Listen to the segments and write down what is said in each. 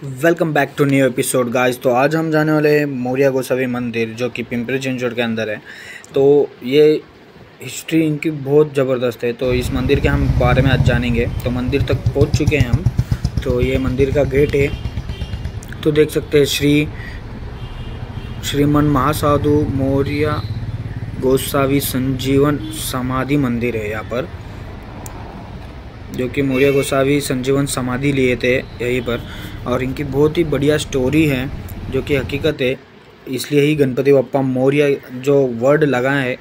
Welcome back to new episode guys. तो आज हम जाने वाले हैं मौर्य गोसावी मंदिर जो कि पिंपरी चिंचवड के अंदर है। तो ये हिस्ट्री इनकी बहुत ज़बरदस्त है। तो इस मंदिर के हम बारे में आज जानेंगे। तो मंदिर तक पहुंच चुके हैं हम। तो ये मंदिर का गेट है। तो देख सकते हैं श्रीमन महासाधु मौर्य गोसावी संजीवन समाधि मंदिर है यहाँ पर, जो कि मौर्य गोसावी संजीवन समाधि लिए थे यहीं पर। और इनकी बहुत ही बढ़िया स्टोरी है जो कि हकीकत है। इसलिए ही गणपति बप्पा मौर्य जो वर्ड लगा है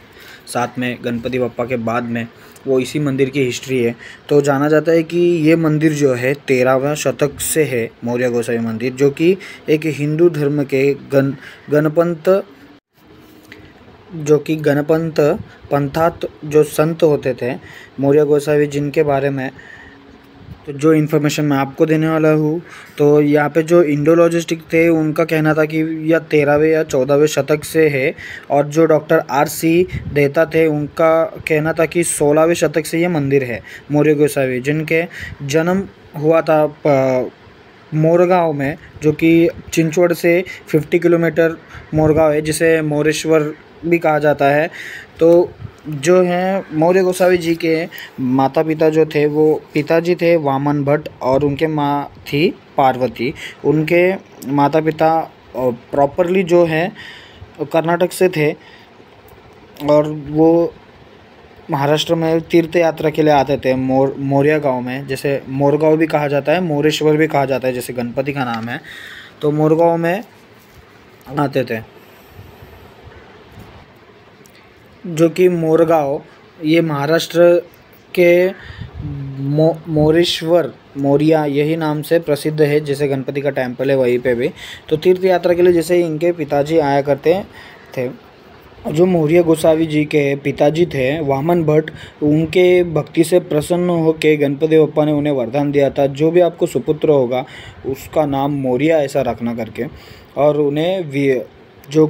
साथ में गणपति बप्पा के बाद में, वो इसी मंदिर की हिस्ट्री है। तो जाना जाता है कि ये मंदिर जो है 13वें शतक से है, मौर्य गोसावी मंदिर, जो कि एक हिंदू धर्म के गणपंथ पंथात जो संत होते थे मौर्य गोसावी, जिनके बारे में तो जो इन्फॉर्मेशन मैं आपको देने वाला हूँ। तो यहाँ पे जो इंडोलॉजिस्टिक थे उनका कहना था कि यह 13वें या 14वें शतक से है। और जो डॉक्टर R.C. देता थे उनका कहना था कि 16वें शतक से ये मंदिर है मौर्य गोसावी, जिनके जन्म हुआ था मोरगांव में, जो कि चिंचवड़ से 50 किलोमीटर मोरगांव है, जिसे मोरेश्वर भी कहा जाता है। तो जो हैं मौर्य गोसावी जी के माता पिता जो थे, वो पिताजी थे वामन भट्ट और उनके माँ थी पार्वती। उनके माता पिता प्रॉपरली जो है कर्नाटक से थे और वो महाराष्ट्र में तीर्थ यात्रा के लिए आते थे मौर्य गांव में, जैसे मोरगांव भी कहा जाता है, मोरेश्वर भी कहा जाता है, जैसे गणपति का नाम है। तो मोरगांव में आते थे, जो कि मोरगांव ये महाराष्ट्र के मोरेश्वर मौर्या यही नाम से प्रसिद्ध है, जैसे गणपति का टेम्पल है वहीं पे भी। तो तीर्थ यात्रा के लिए जैसे इनके पिताजी आया करते थे। जो मौर्य गोसावी जी के पिताजी थे वामन भट्ट, उनके भक्ति से प्रसन्न होकर गणपति बप्पा ने उन्हें वरदान दिया था, जो भी आपको सुपुत्र होगा उसका नाम मौर्य ऐसा रखना करके। और उन्हें जो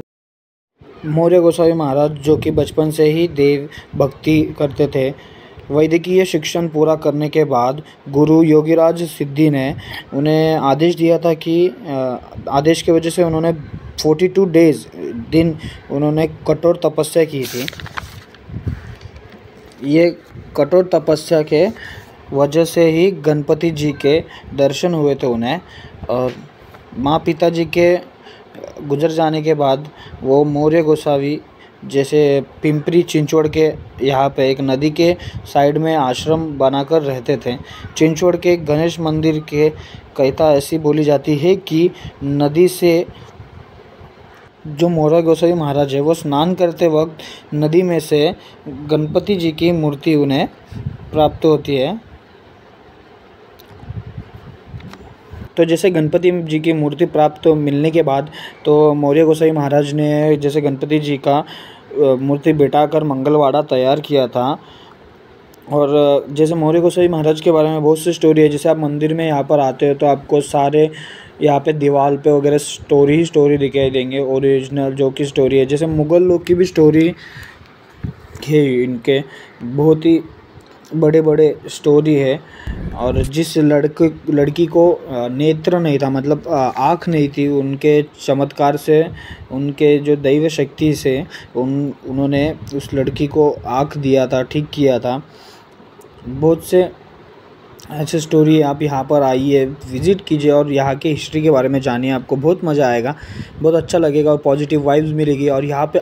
मौर्य गोसावी महाराज जो कि बचपन से ही देव भक्ति करते थे, वैदिकीय शिक्षण पूरा करने के बाद गुरु योगीराज सिद्धि ने उन्हें आदेश दिया था कि आदेश की वजह से उन्होंने 42 दिन उन्होंने कठोर तपस्या की थी। ये कठोर तपस्या के वजह से ही गणपति जी के दर्शन हुए थे उन्हें। और माँ पिताजी के गुजर जाने के बाद वो मौर्य गोसावी जैसे पिंपरी चिंचवड़ के यहाँ पे एक नदी के साइड में आश्रम बनाकर रहते थे। चिंचवड़ के गणेश मंदिर के कथा ऐसी बोली जाती है कि नदी से जो मौर्य गोसावी महाराज है वो स्नान करते वक्त नदी में से गणपति जी की मूर्ति उन्हें प्राप्त होती है। तो जैसे गणपति जी की मूर्ति प्राप्त मिलने के बाद तो मौर्य गोसावी महाराज ने जैसे गणपति जी का मूर्ति बिठाकर मंगलवाड़ा तैयार किया था। और जैसे मौर्य गोसावी महाराज के बारे में बहुत सी स्टोरी है। जैसे आप मंदिर में यहाँ पर आते हो तो आपको सारे यहाँ पे दीवार पे वगैरह स्टोरी दिखाई देंगे, ओरिजिनल जो की स्टोरी है। जैसे मुग़ल लोग की भी स्टोरी है, इनके बहुत ही बड़े बड़े स्टोरी है। और जिस लड़की को नेत्र नहीं था, मतलब आँख नहीं थी, उनके चमत्कार से, उनके जो दैव शक्ति से उन्होंने उस लड़की को आँख दिया था, ठीक किया था। बहुत से ऐसे स्टोरी है। आप यहाँ पर आइए, विज़िट कीजिए और यहाँ की हिस्ट्री के बारे में जानिए। आपको बहुत मज़ा आएगा, बहुत अच्छा लगेगा और पॉजिटिव वाइब्स मिलेगी। और यहाँ पे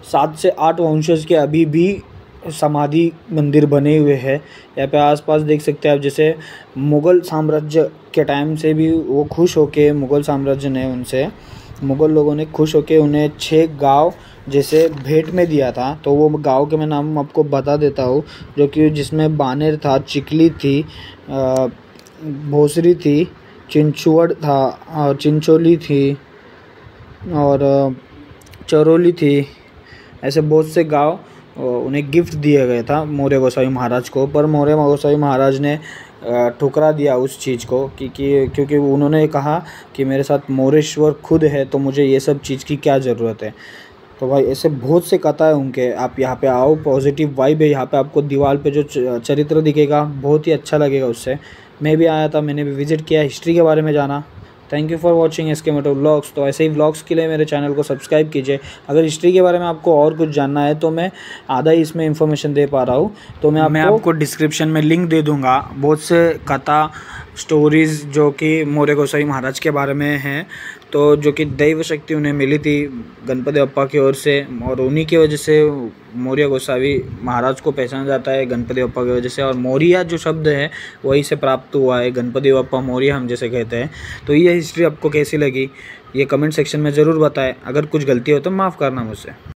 7 से 8 वंशज के अभी भी समाधि मंदिर बने हुए हैं। यहाँ पे आसपास देख सकते हैं आप। जैसे मुग़ल साम्राज्य के टाइम से भी वो खुश होके, मुग़ल साम्राज्य ने उनसे, मुग़ल लोगों ने खुश होके उन्हें 6 गांव जैसे भेंट में दिया था। तो वो गांव के मैं नाम आपको बता देता हूँ, जो कि जिसमें बानेर था, चिकली थी, भोसरी थी, चिंचवड़ था, चिंचोली थी और चरौली थी। ऐसे बहुत से गांव उन्हें गिफ्ट दिया गया था मौर्य गोसावी महाराज को। पर मौर्य गोसावी महाराज ने ठुकरा दिया उस चीज़ को क्योंकि उन्होंने कहा कि मेरे साथ मोरेश्वर खुद है, तो मुझे ये सब चीज़ की क्या ज़रूरत है। तो भाई ऐसे बहुत से कथा है उनके। आप यहाँ पे आओ, पॉजिटिव वाइब है यहाँ पे। आपको दीवार पे जो चरित्र दिखेगा बहुत ही अच्छा लगेगा उससे। मैं भी आया था, मैंने भी विज़िट किया, हिस्ट्री के बारे में जाना। Thank you for watching SK Moto vlogs. तो ऐसे ही व्लॉग्स के लिए मेरे चैनल को सब्सक्राइब कीजिए। अगर हिस्ट्री के बारे में आपको और कुछ जानना है तो मैं आधा ही इसमें इन्फॉर्मेशन दे पा रहा हूँ, तो मैं आपको डिस्क्रिप्शन में लिंक दे दूँगा। बहुत से कथा स्टोरीज़ जो कि मौर्य गोसावी महाराज के बारे में हैं, तो जो कि दैव शक्ति उन्हें मिली थी गणपति बप्पा की ओर से, और उन्हीं की वजह से मौर्य गोसावी महाराज को पहचाना जाता है गणपति बप्पा की वजह से। और मौर्य जो शब्द है वहीं से प्राप्त हुआ है, गणपति बप्पा मौर्य हम जैसे कहते हैं। तो ये हिस्ट्री आपको कैसी लगी ये कमेंट सेक्शन में ज़रूर बताएं। अगर कुछ गलती हो तो माफ़ करना मुझसे।